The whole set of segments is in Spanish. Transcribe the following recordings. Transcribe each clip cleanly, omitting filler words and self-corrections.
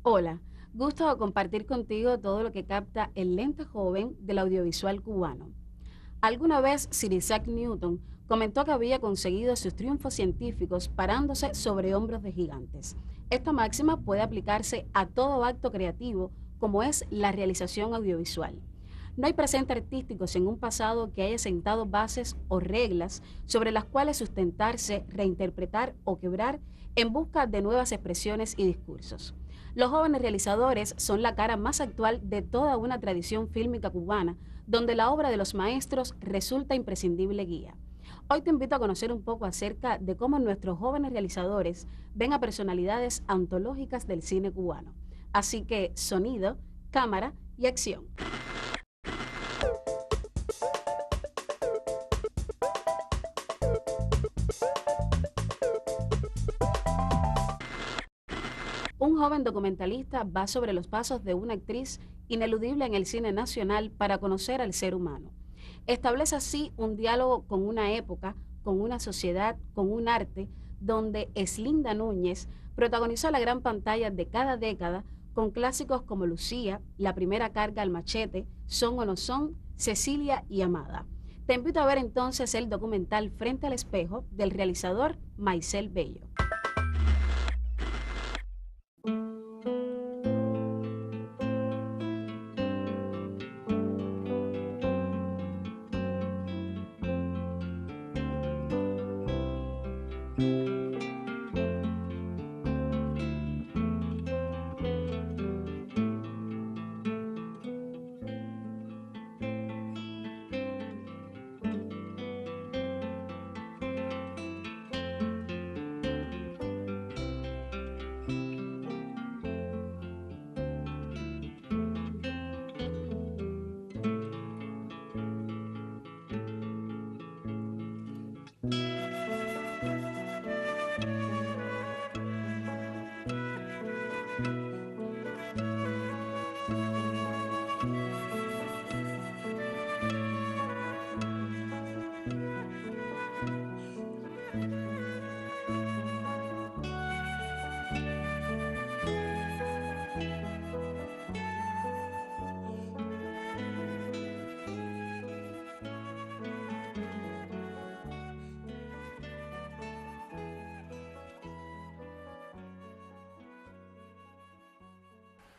Hola, gusto de compartir contigo todo lo que capta el lente joven del audiovisual cubano. Alguna vez Sir Isaac Newton comentó que había conseguido sus triunfos científicos parándose sobre hombros de gigantes. Esta máxima puede aplicarse a todo acto creativo como es la realización audiovisual. No hay presente artísticos en un pasado que haya sentado bases o reglas sobre las cuales sustentarse, reinterpretar o quebrar en busca de nuevas expresiones y discursos. Los jóvenes realizadores son la cara más actual de toda una tradición fílmica cubana, donde la obra de los maestros resulta imprescindible guía. Hoy te invito a conocer un poco acerca de cómo nuestros jóvenes realizadores ven a personalidades antológicas del cine cubano. Así que sonido, cámara y acción. Un joven documentalista va sobre los pasos de una actriz ineludible en el cine nacional para conocer al ser humano. Establece así un diálogo con una época, con una sociedad, con un arte, donde Eslinda Núñez protagonizó la gran pantalla de cada década con clásicos como Lucía, La primera carga al machete, Son o no son, Cecilia y Amada. Te invito a ver entonces el documental Frente al espejo del realizador Maisel Bello.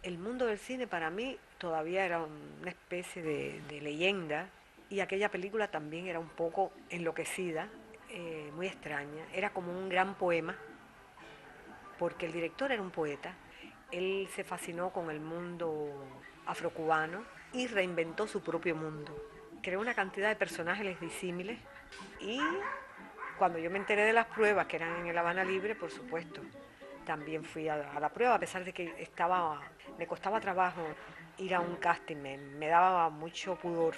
El mundo del cine para mí todavía era una especie de leyenda y aquella película también era un poco enloquecida, muy extraña. Era como un gran poema porque el director era un poeta. Él se fascinó con el mundo afrocubano y reinventó su propio mundo. Creó una cantidad de personajes disímiles y cuando yo me enteré de las pruebas que eran en el Habana Libre, por supuesto, también fui a la prueba, a pesar de que me costaba trabajo ir a un casting, me daba mucho pudor.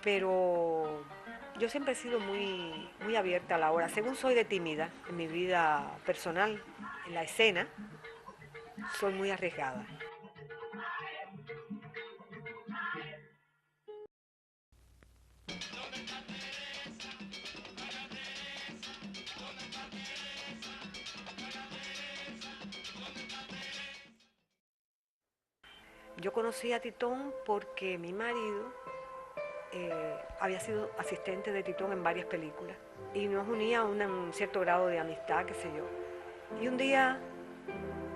Pero yo siempre he sido muy abierta a la hora. Según soy de tímida en mi vida personal, en la escena, soy muy arriesgada. Yo conocí a Titón porque mi marido había sido asistente de Titón en varias películas y nos unía un cierto grado de amistad, qué sé yo. Y un día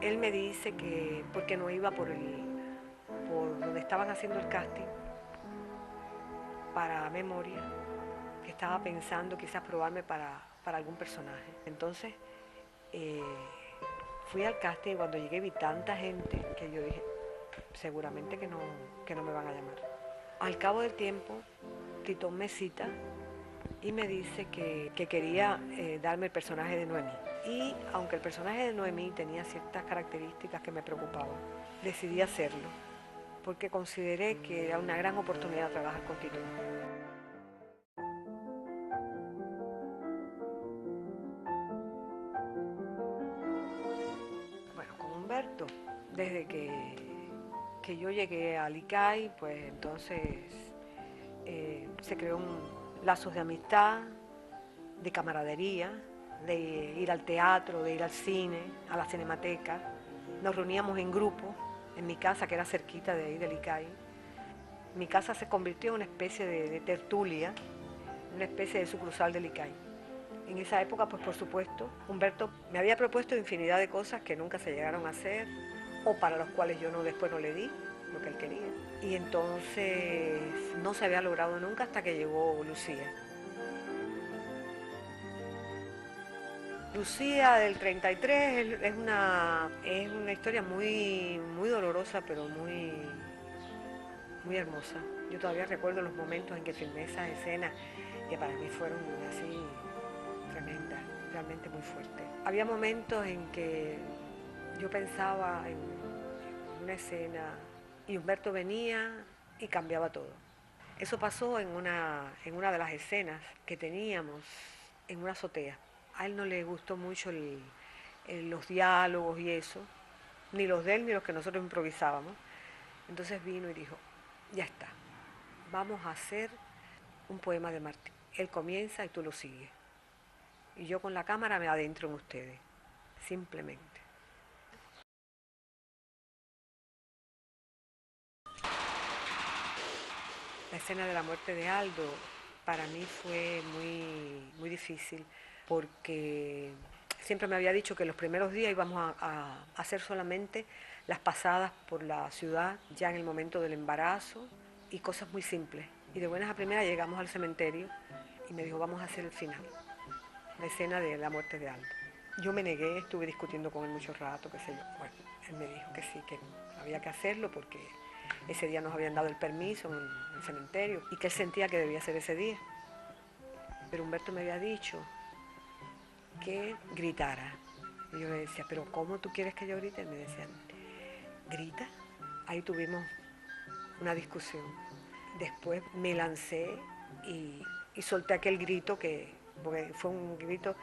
él me dice que porque no iba por donde estaban haciendo el casting para Memoria, que estaba pensando quizás probarme para algún personaje. Entonces eh, fui al casting y cuando llegué vi tanta gente que yo dije, seguramente que no me van a llamar. Al cabo del tiempo, Titón me cita y me dice que quería darme el personaje de Noemí. Y aunque el personaje de Noemí tenía ciertas características que me preocupaban, decidí hacerlo porque consideré que era una gran oportunidad trabajar con Titón. Bueno, con Humberto, desde que yo llegué a Licay, pues entonces se creó lazos de amistad, de camaradería, de ir al teatro, de ir al cine, a la cinemateca. Nos reuníamos en grupo en mi casa, que era cerquita de ahí de Licay. Mi casa se convirtió en una especie de tertulia, una especie de sucursal de Licay. En esa época, pues por supuesto, Humberto me había propuesto infinidad de cosas que nunca se llegaron a hacer o para los cuales yo después no le di lo que él quería. Y entonces no se había logrado nunca hasta que llegó Lucía. Lucía del 33 es una historia muy dolorosa, pero muy hermosa. Yo todavía recuerdo los momentos en que filmé esas escenas, que para mí fueron así tremendas, realmente muy fuertes. Había momentos en que yo pensaba en una escena y Humberto venía y cambiaba todo. Eso pasó en una de las escenas que teníamos en una azotea. A él no le gustó mucho los diálogos y eso, ni los de él ni los que nosotros improvisábamos. Entonces vino y dijo, ya está, vamos a hacer un poema de Martín. Él comienza y tú lo sigues. Y yo con la cámara me adentro en ustedes, simplemente. La escena de la muerte de Aldo para mí fue muy difícil porque siempre me había dicho que los primeros días íbamos a hacer solamente las pasadas por la ciudad, ya en el momento del embarazo y cosas muy simples. Y de buenas a primeras llegamos al cementerio y me dijo, vamos a hacer el final, la escena de la muerte de Aldo. Yo me negué, estuve discutiendo con él mucho rato, qué sé yo. Bueno, él me dijo que sí, que había que hacerlo porque ese día nos habían dado el permiso en el cementerio y que él sentía que debía ser ese día. Pero Humberto me había dicho que gritara. Y yo le decía, pero ¿cómo tú quieres que yo grite? Él me decía, ¿grita? Ahí tuvimos una discusión. Después me lancé y solté aquel grito porque fue un grito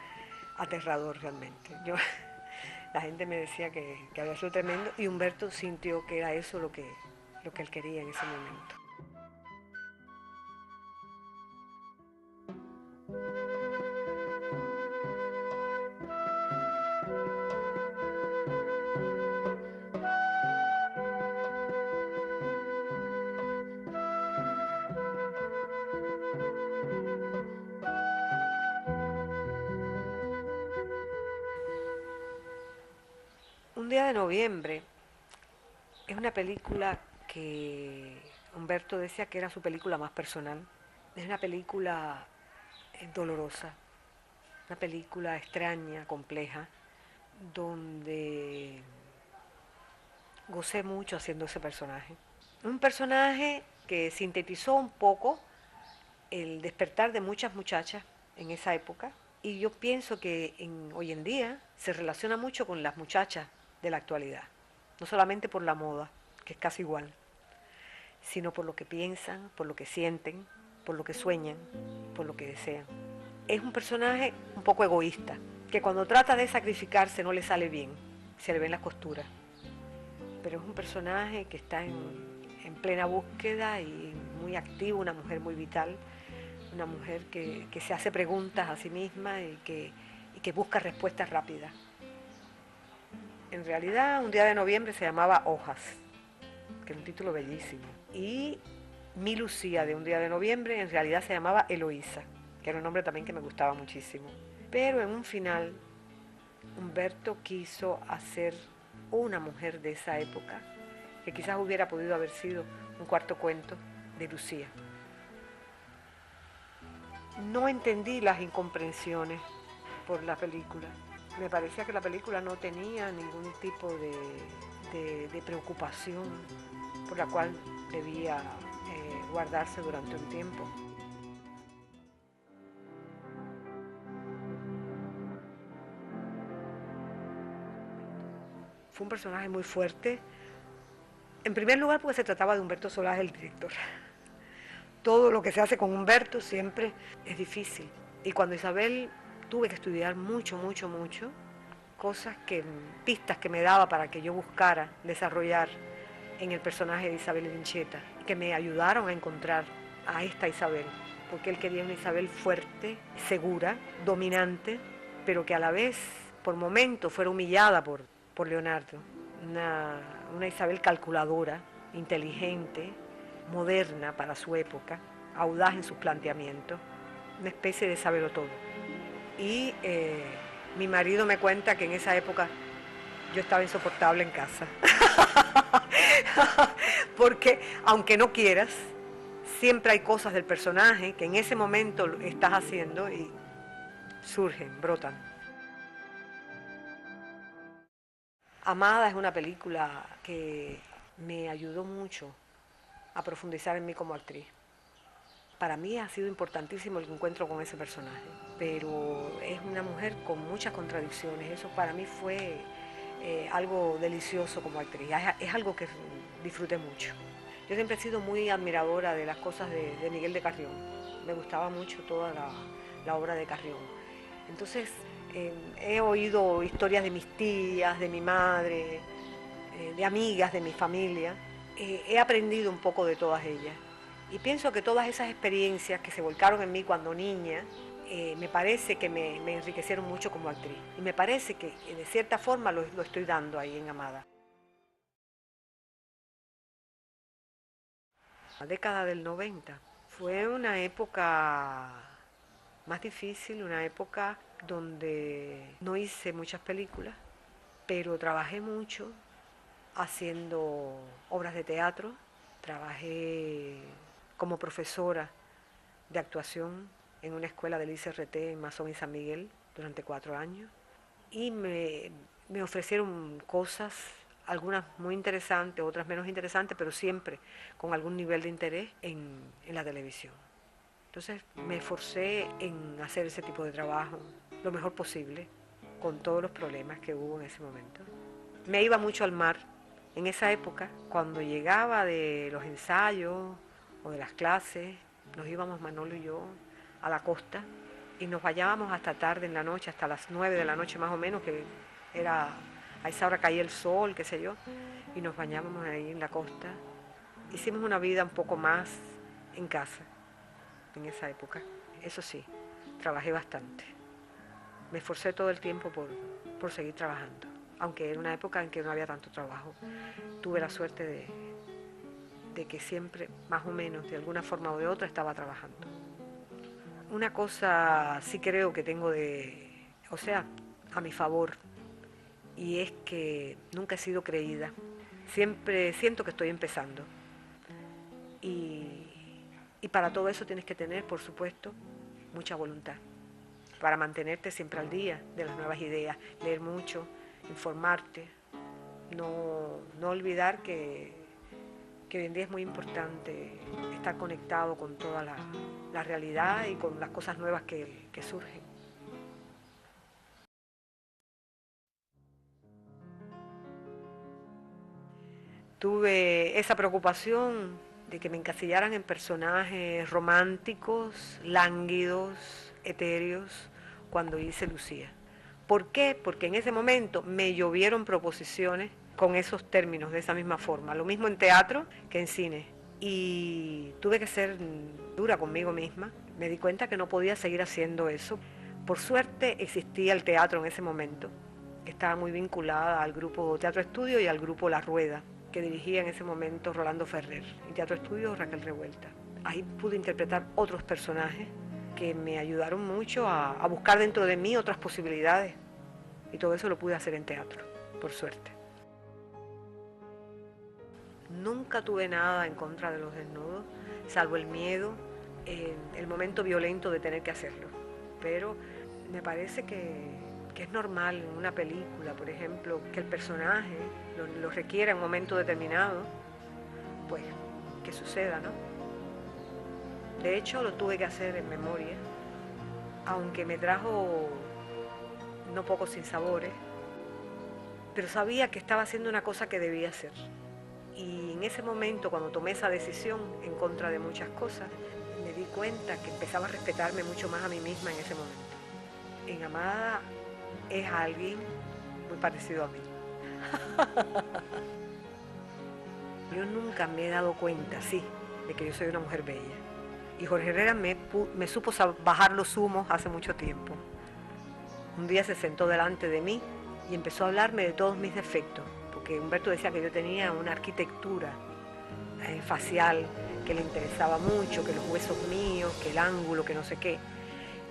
aterrador realmente. La gente me decía que había sido tremendo y Humberto sintió que era eso lo que él quería en ese momento. Un día de noviembre es una película que Humberto decía que era su película más personal. Es una película dolorosa, una película extraña, compleja, donde gocé mucho haciendo ese personaje. Un personaje que sintetizó un poco el despertar de muchas muchachas en esa época y yo pienso que hoy en día se relaciona mucho con las muchachas de la actualidad, no solamente por la moda, que es casi igual, sino por lo que piensan, por lo que sienten, por lo que sueñan, por lo que desean. Es un personaje un poco egoísta, que cuando trata de sacrificarse no le sale bien, se le ven las costuras, pero es un personaje que está en plena búsqueda y muy activo, una mujer muy vital, una mujer que se hace preguntas a sí misma y que busca respuestas rápidas. En realidad, un día de noviembre se llamaba Hojas, que es un título bellísimo. Y Mi Lucía de un día de noviembre en realidad se llamaba Eloísa, que era un nombre también que me gustaba muchísimo. Pero en un final, Humberto quiso hacer una mujer de esa época, que quizás hubiera podido haber sido un cuarto cuento de Lucía. No entendí las incomprensiones por la película. Me parecía que la película no tenía ningún tipo de preocupación por la cual debía guardarse durante un tiempo. Fue un personaje muy fuerte. En primer lugar porque se trataba de Humberto Solás, el director. Todo lo que se hace con Humberto siempre es difícil. Y cuando Isabel tuve que estudiar mucho, cosas pistas que me daba para que yo buscara desarrollar en el personaje de Isabel Lincheta, que me ayudaron a encontrar a esta Isabel, porque él quería una Isabel fuerte, segura, dominante, pero que a la vez, por momentos, fuera humillada por Leonardo. Una Isabel calculadora, inteligente, moderna para su época, audaz en sus planteamientos, una especie de sabelotodo. Y mi marido me cuenta que en esa época yo estaba insoportable en casa. Porque aunque no quieras, siempre hay cosas del personaje que en ese momento estás haciendo y surgen, brotan. Amada es una película que me ayudó mucho a profundizar en mí como actriz. Para mí ha sido importantísimo el encuentro con ese personaje, pero es una mujer con muchas contradicciones. Eso para mí fue algo delicioso como actriz, es algo que disfruté mucho. Yo siempre he sido muy admiradora de las cosas de Miguel de Carrión, me gustaba mucho toda la obra de Carrión. Entonces he oído historias de mis tías, de mi madre, de amigas de mi familia, he aprendido un poco de todas ellas. Y pienso que todas esas experiencias que se volcaron en mí cuando niña, me parece que me enriquecieron mucho como actriz. Y me parece que de cierta forma lo estoy dando ahí en Amada. La década del 90 fue una época más difícil, una época donde no hice muchas películas, pero trabajé mucho haciendo obras de teatro, trabajé como profesora de actuación en una escuela del ICRT en Mazón y San Miguel durante 4 años y me ofrecieron cosas, algunas muy interesantes, otras menos interesantes, pero siempre con algún nivel de interés en la televisión. Entonces me esforcé en hacer ese tipo de trabajo lo mejor posible, con todos los problemas que hubo en ese momento. Me iba mucho al mar. En esa época, cuando llegaba de los ensayos o de las clases, nos íbamos Manolo y yo a la costa y nos bañábamos hasta tarde en la noche, hasta las 9 de la noche más o menos, que era a esa hora caía el sol, qué sé yo, y nos bañábamos ahí en la costa. Hicimos una vida un poco más en casa en esa época. Eso sí, trabajé bastante. Me esforcé todo el tiempo por seguir trabajando, aunque era una época en que no había tanto trabajo. Tuve la suerte de que siempre, más o menos, de alguna forma o de otra, estaba trabajando. Una cosa sí creo que tengo a mi favor, y es que nunca he sido creída. Siempre siento que estoy empezando. Y, y para todo eso tienes que tener, por supuesto, mucha voluntad, para mantenerte siempre al día de las nuevas ideas, leer mucho, informarte, no olvidar que hoy en día es muy importante estar conectado con toda la realidad y con las cosas nuevas que surgen. Tuve esa preocupación de que me encasillaran en personajes románticos, lánguidos, etéreos, cuando hice Lucía. ¿Por qué? Porque en ese momento me llovieron proposiciones con esos términos, de esa misma forma. Lo mismo en teatro que en cine. Y tuve que ser dura conmigo misma. Me di cuenta que no podía seguir haciendo eso. Por suerte existía el teatro en ese momento, que estaba muy vinculada al grupo Teatro Estudio y al grupo La Rueda, que dirigía en ese momento Rolando Ferrer, y Teatro Estudio Raquel Revuelta. Ahí pude interpretar otros personajes que me ayudaron mucho a buscar dentro de mí otras posibilidades, y todo eso lo pude hacer en teatro, por suerte. Nunca tuve nada en contra de los desnudos, salvo el miedo, el momento violento de tener que hacerlo. Pero me parece que es normal en una película, por ejemplo, que el personaje lo requiera en un momento determinado, pues que suceda, ¿no? De hecho, lo tuve que hacer en memoria, aunque me trajo no pocos sinsabores, pero sabía que estaba haciendo una cosa que debía hacer. Y en ese momento, cuando tomé esa decisión en contra de muchas cosas, me di cuenta que empezaba a respetarme mucho más a mí misma en ese momento. En Amada es alguien muy parecido a mí. yo nunca me he dado cuenta, sí, de que yo soy una mujer bella. Y Jorge Herrera me supo bajar los humos hace mucho tiempo. Un día se sentó delante de mí y empezó a hablarme de todos mis defectos, porque Humberto decía que yo tenía una arquitectura facial que le interesaba mucho, que los huesos míos, que el ángulo, que no sé qué.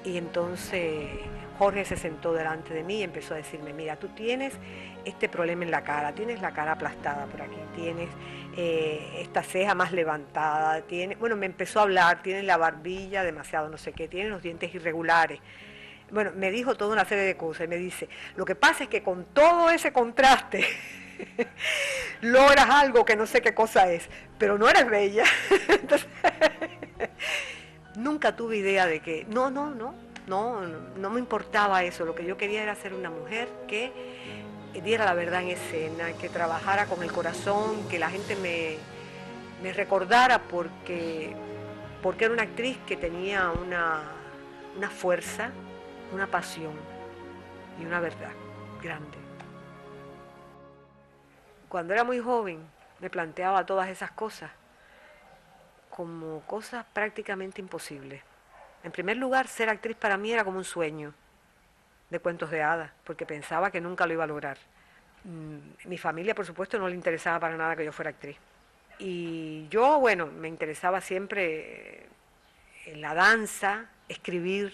Y entonces Jorge se sentó delante de mí y empezó a decirme, mira, tú tienes este problema en la cara, tienes la cara aplastada por aquí, tienes esta ceja más levantada, bueno, me empezó a hablar, tienes la barbilla demasiado no sé qué, tienes los dientes irregulares. Bueno, me dijo toda una serie de cosas y me dice, lo que pasa es que con todo ese contraste logras algo que no sé qué cosa es, pero no eres bella. Entonces, nunca tuve idea de que, no me importaba eso, lo que yo quería era ser una mujer que diera la verdad en escena, que trabajara con el corazón, que la gente me recordara porque era una actriz que tenía una fuerza, una pasión y una verdad grande. Cuando era muy joven me planteaba todas esas cosas como cosas prácticamente imposibles. En primer lugar, ser actriz para mí era como un sueño de cuentos de hadas, porque pensaba que nunca lo iba a lograr. Mi familia, por supuesto, no le interesaba para nada que yo fuera actriz. Y yo, bueno, me interesaba siempre en la danza, escribir,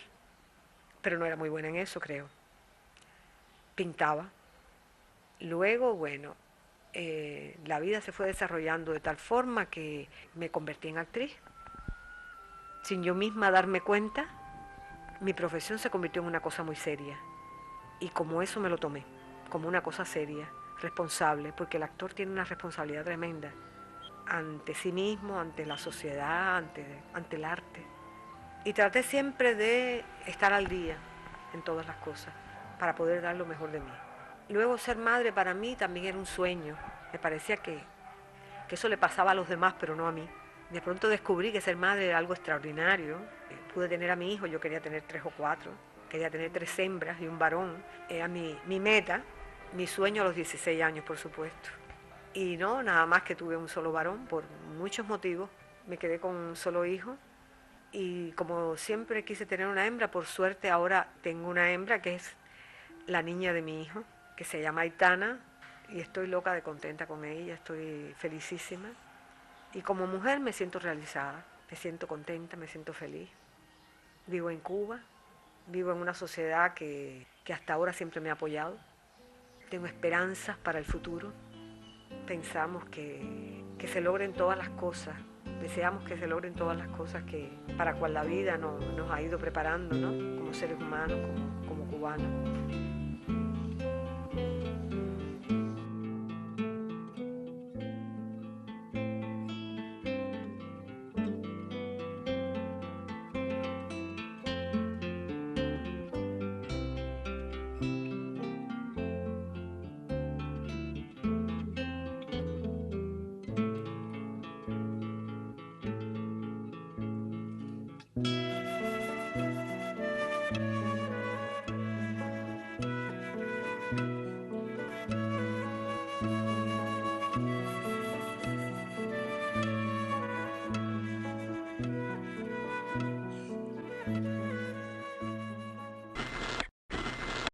pero no era muy buena en eso, creo. Pintaba. Luego, bueno, la vida se fue desarrollando de tal forma que me convertí en actriz. Sin yo misma darme cuenta, mi profesión se convirtió en una cosa muy seria. Y como eso me lo tomé, como una cosa seria, responsable, porque el actor tiene una responsabilidad tremenda ante sí mismo, ante la sociedad, ante el arte. Y traté siempre de estar al día en todas las cosas, para poder dar lo mejor de mí. Luego ser madre para mí también era un sueño. Me parecía que eso le pasaba a los demás, pero no a mí. De pronto descubrí que ser madre era algo extraordinario. Pude tener a mi hijo, yo quería tener 3 o 4, quería tener 3 hembras y un varón. Era mi meta, mi sueño a los 16 años, por supuesto. Y no, nada más que tuve un solo varón, por muchos motivos. Me quedé con un solo hijo. Y como siempre quise tener una hembra, por suerte ahora tengo una hembra que es la niña de mi hijo, que se llama Aitana, y estoy loca de contenta con ella, estoy felicísima. Y como mujer me siento realizada, me siento contenta, me siento feliz. Vivo en Cuba, vivo en una sociedad que hasta ahora siempre me ha apoyado. Tengo esperanzas para el futuro. Pensamos que se logren todas las cosas, deseamos que se logren todas las cosas para cual la vida nos ha ido preparando, ¿no? Como seres humanos, como cubanos.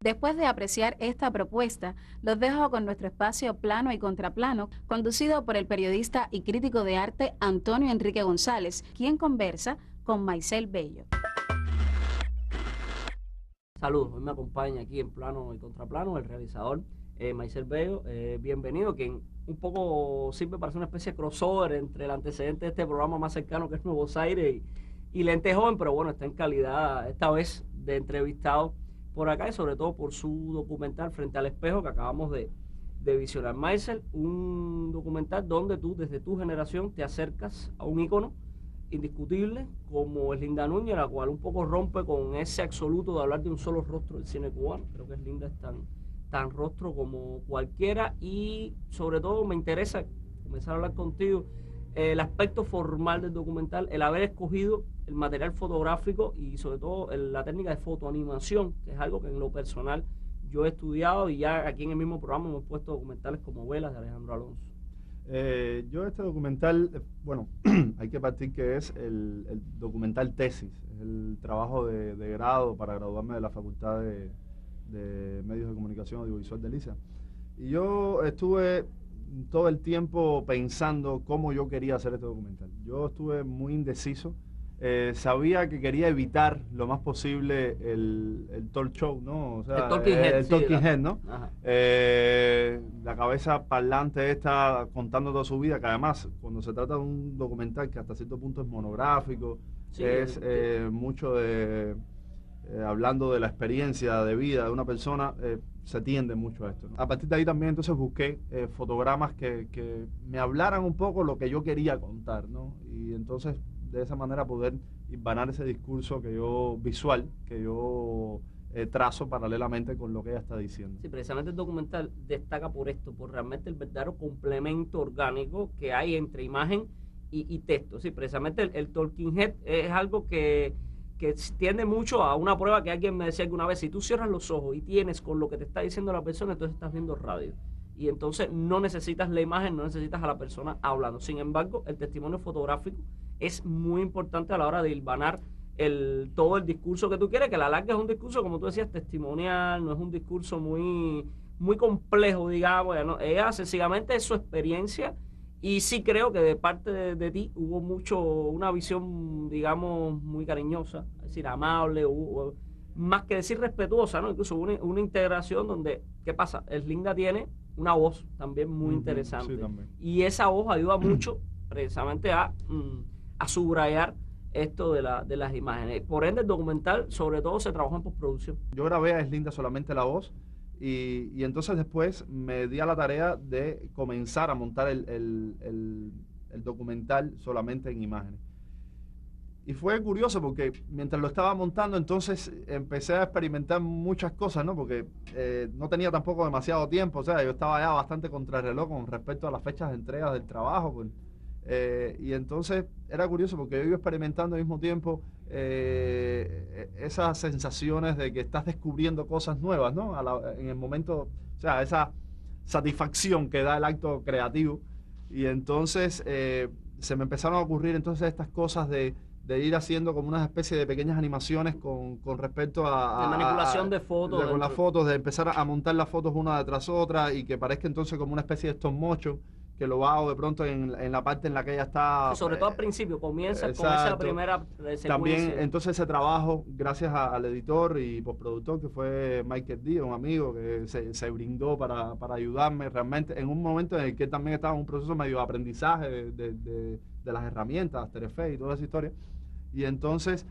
Después de apreciar esta propuesta, los dejo con nuestro espacio Plano y Contraplano, conducido por el periodista y crítico de arte Antonio Enrique González, quien conversa con Maisel Bello. Saludos, hoy me acompaña aquí en Plano y Contraplano el realizador Maisel Bello. Bienvenido, quien un poco sirve para hacer una especie de crossover entre el antecedente de este programa más cercano, que es Nuevos Aires, y Lente Joven, pero bueno, está en calidad esta vez de entrevistado por acá, y sobre todo por su documental Frente al Espejo, que acabamos de visionar. Maisel, un documental donde tú, desde tu generación, te acercas a un ícono indiscutible como es Linda Núñez, la cual un poco rompe con ese absoluto de hablar de un solo rostro del cine cubano. Creo que Linda es tan rostro como cualquiera, y sobre todo me interesa comenzar a hablar contigo el aspecto formal del documental, el haber escogido el material fotográfico y sobre todo la técnica de fotoanimación, que es algo que en lo personal yo he estudiado, y ya aquí en el mismo programa hemos puesto documentales como Velas de Alejandro Alonso. Yo este documental, bueno, hay que partir que es el documental tesis, es el trabajo de grado para graduarme de la Facultad de Medios de Comunicación Audiovisual de Liza. Y yo estuve todo el tiempo pensando cómo yo quería hacer este documental. Yo estuve muy indeciso. Sabía que quería evitar lo más posible el talk show, ¿no? O sea, el talking head, el talking head, ¿no? Ajá. La cabeza parlante esta contando toda su vida, que además cuando se trata de un documental que hasta cierto punto es monográfico, Sí, es mucho de hablando de la experiencia de vida de una persona, se tiende mucho a esto, ¿no? A partir de ahí también entonces busqué fotogramas que me hablaran un poco lo que yo quería contar, ¿no? Y entonces de esa manera poder hilvanar ese discurso visual que yo trazo paralelamente con lo que ella está diciendo. Sí, precisamente el documental destaca por esto, por realmente el verdadero complemento orgánico que hay entre imagen y texto. Sí, precisamente el talking head es algo que tiende mucho a una prueba que alguien me decía alguna vez: si tú cierras los ojos y tienes con lo que te está diciendo la persona, entonces estás viendo radio. Y entonces no necesitas la imagen, no necesitas a la persona hablando. Sin embargo, el testimonio fotográfico es muy importante a la hora de hilvanar todo el discurso que tú quieres, que la larga es un discurso, como tú decías, testimonial, no es un discurso muy complejo, digamos. Ella sencillamente es su experiencia, y sí creo que de parte de ti hubo una visión, digamos, muy cariñosa, es decir, amable, más que decir respetuosa, ¿no? Incluso una integración donde, ¿qué pasa? Linda tiene una voz también muy interesante. Sí, también. Y esa voz ayuda mucho precisamente a subrayar esto de las imágenes. Por ende, el documental sobre todo se trabajó en postproducción. Yo grabé a Linda solamente la voz y entonces después me di a la tarea de comenzar a montar el documental solamente en imágenes. Y fue curioso porque mientras lo estaba montando, entonces empecé a experimentar muchas cosas, ¿no? Porque no tenía tampoco demasiado tiempo, o sea, yo estaba ya bastante contrarreloj con respecto a las fechas de entrega del trabajo, pues. Y entonces era curioso porque yo iba experimentando al mismo tiempo esas sensaciones de que estás descubriendo cosas nuevas, ¿no? En el momento, o sea, esa satisfacción que da el acto creativo. Y entonces se me empezaron a ocurrir entonces estas cosas de ir haciendo como una especie de pequeñas animaciones con respecto a de manipulación de fotos. Con las fotos, de empezar a montar las fotos una detrás otra y que parezca entonces como una especie de stop motion, que lo hago de pronto en la parte en la que ella está. Sobre todo al principio, comienza con esa primera secuencia. También entonces ese trabajo, gracias al editor y postproductor que fue Michael Díaz, un amigo que se brindó para ayudarme realmente en un momento en el que también estaba en un proceso medio de aprendizaje de las herramientas, After Effects y toda esa historia. Y entonces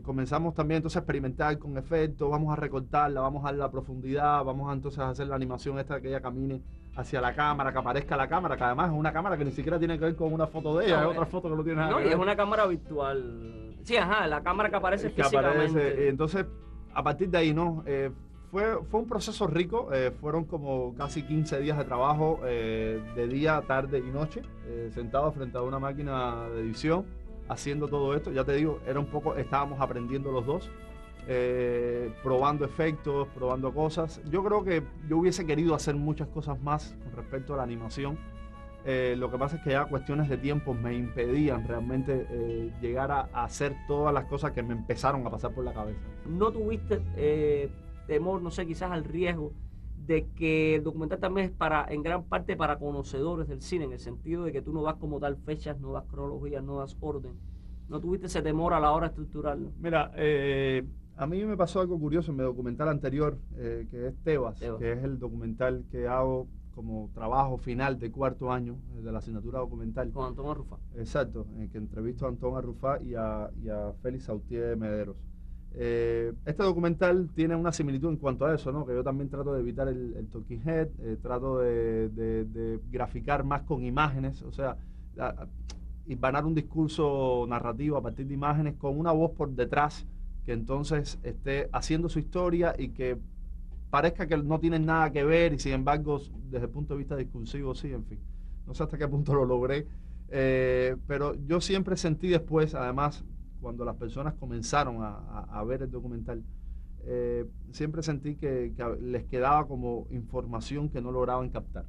comenzamos también entonces a experimentar con efectos, vamos a recortarla, vamos a darle la profundidad, vamos a entonces a hacer la animación esta que ella camine hacia la cámara, que aparezca la cámara, que además es una cámara que ni siquiera tiene que ver con una foto de ella, es otra foto que no tiene nada que ver. No, y es una cámara virtual. Sí, ajá, la cámara que aparece físicamente. Entonces, a partir de ahí, ¿no? Fue un proceso rico, fueron como casi 15 días de trabajo, de día, tarde y noche, sentado frente a una máquina de edición, haciendo todo esto. Ya te digo, estábamos aprendiendo los dos, probando efectos, probando cosas. Yo creo que yo hubiese querido hacer muchas cosas más con respecto a la animación. Lo que pasa es que ya cuestiones de tiempo me impedían realmente llegar a hacer todas las cosas que me empezaron a pasar por la cabeza. ¿No tuviste temor, no sé, quizás al riesgo de que el documental también es en gran parte para conocedores del cine, en el sentido de que tú no das como tal fechas, no das cronologías, no das orden? ¿No tuviste ese temor a la hora de estructurarlo? Mira, a mí me pasó algo curioso en mi documental anterior, que es Tebas, que es el documental que hago como trabajo final de cuarto año de la asignatura documental. Con Antón Arrufá. Exacto, en el que entrevisto a Antón Arrufá y a Félix Sautier Mederos. Este documental tiene una similitud en cuanto a eso, ¿no? Que yo también trato de evitar el talking head, trato de graficar más con imágenes, o sea, hilvanar un discurso narrativo a partir de imágenes con una voz por detrás que entonces esté haciendo su historia y que parezca que no tienen nada que ver y sin embargo desde el punto de vista discursivo sí, en fin. No sé hasta qué punto lo logré, pero yo siempre sentí después, además, cuando las personas comenzaron a ver el documental, siempre sentí que les quedaba como información que no lograban captar.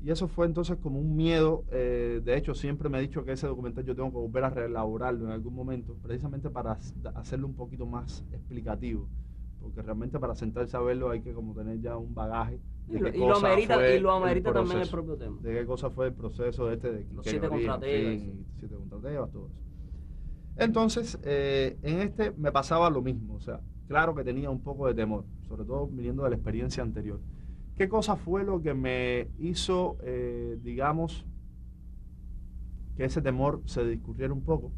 Y eso fue entonces como un miedo. De hecho, siempre me he dicho que ese documental yo tengo que volver a reelaborarlo en algún momento, precisamente para hacerlo un poquito más explicativo. Porque realmente para sentarse a verlo hay que como tener ya un bagaje. Y lo amerita también el propio tema. De qué cosa fue el proceso de los 7 contrateos. 7 contrateos, todo eso. Entonces, en este me pasaba lo mismo. O sea, claro que tenía un poco de temor, sobre todo viniendo de la experiencia anterior. ¿Qué cosa fue lo que me hizo, digamos, que ese temor se discurriera un poco?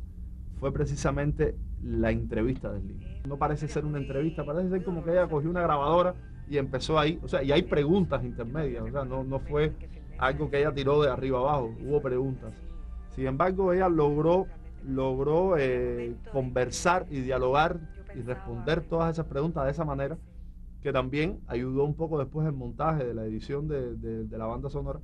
Fue precisamente la entrevista de Slim. No parece ser una entrevista, parece ser como que ella cogió una grabadora y empezó ahí. O sea, y hay preguntas intermedias, o sea, no fue algo que ella tiró de arriba abajo, hubo preguntas. Sin embargo, ella logró conversar y dialogar y responder todas esas preguntas de esa manera, que también ayudó un poco después el montaje de la edición de la banda sonora.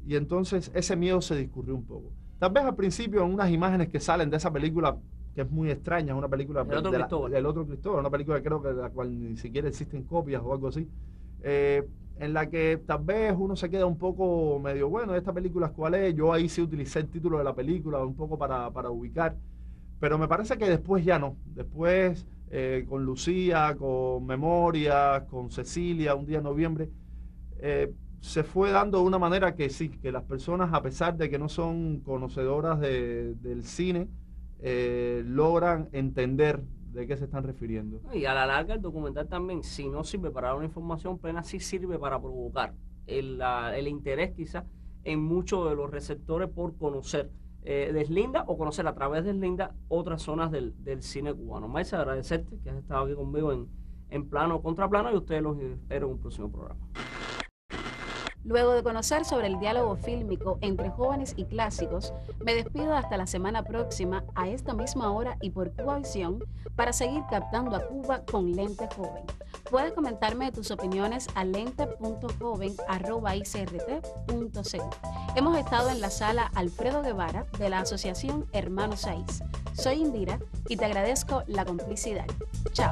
Y entonces ese miedo se discurrió un poco. Tal vez al principio en unas imágenes que salen de esa película, que es muy extraña, es una película del otro Cristóbal, una película creo que de la cual ni siquiera existen copias o algo así, en la que tal vez uno se queda un poco medio, bueno, ¿esta película cuál es? Yo ahí sí utilicé el título de la película un poco para ubicar, pero me parece que después ya no. Después con Lucía, con Memoria, con Cecilia, Un día en noviembre, se fue dando de una manera que sí, que las personas, a pesar de que no son conocedoras del cine, logran entender de qué se están refiriendo. Y a la larga el documental también, si no sirve para dar una información plena, sí sirve para provocar el interés quizás en muchos de los receptores por conocer de Slinda o conocer a través de Slinda otras zonas del cine cubano. Maysa, agradecerte que has estado aquí conmigo en Plano Contra Plano, y ustedes los espero en un próximo programa. Luego de conocer sobre el diálogo fílmico entre jóvenes y clásicos, me despido hasta la semana próxima a esta misma hora y por Cubavisión para seguir captando a Cuba con Lente Joven. Puedes comentarme tus opiniones a lente.joven@icrt.cu. Hemos estado en la sala Alfredo Guevara de la Asociación Hermanos Saiz. Soy Indira y te agradezco la complicidad. Chao.